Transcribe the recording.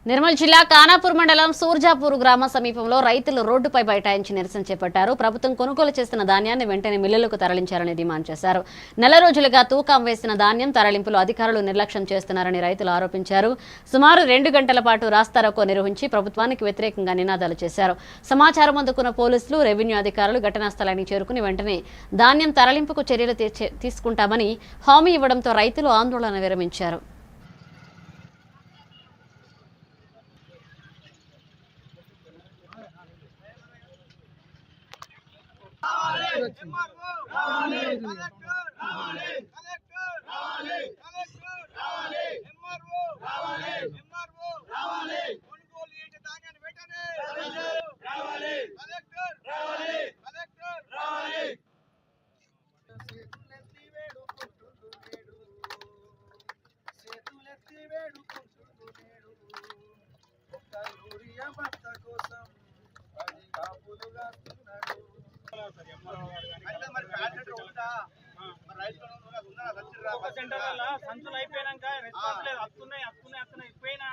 నిర్మల్ జిల్లా ఖానాపూర్ మండలం సూర్జాపూర్ గ్రామ సమీపంలో రైతులు రోడ్డుపై బైఠాయించి నిరసన చేపట్టారు. ప్రభుత్వం కొనుగోలు చేసిన ధాన్యాన్ని వెంటనే మిల్లులకు తరలించాలని డిమాండ్ చేశారు. నెల రోజులుగా తూకం వేసిన ధాన్యం తరలింపులు అధికారులు నిర్లక్ష్యం చేస్తున్నారని రైతులు ఆరోపించారు. సుమారు 2 గంటల పాటు రాస్తారోకో నిర్వహించి ప్రభుత్వానికి వ్యతిరేకంగా నినాదాలు చేశారు. సమాచారం అందుకున్న పోలీసులు, రెవెన్యూ అధికారులు ఘటనా స్థలానికి చేరుకుని వెంటనే ధాన్యం తరలింపుకు చర్యలు తీసుకుంటామని హామీ ఇవ్వడంతో రైతులు ఆందోళన విరమించారు. సంచులు అయిపోయాక రెస్పాన్స్ లేదు. అత్తున్నాయి పోయినా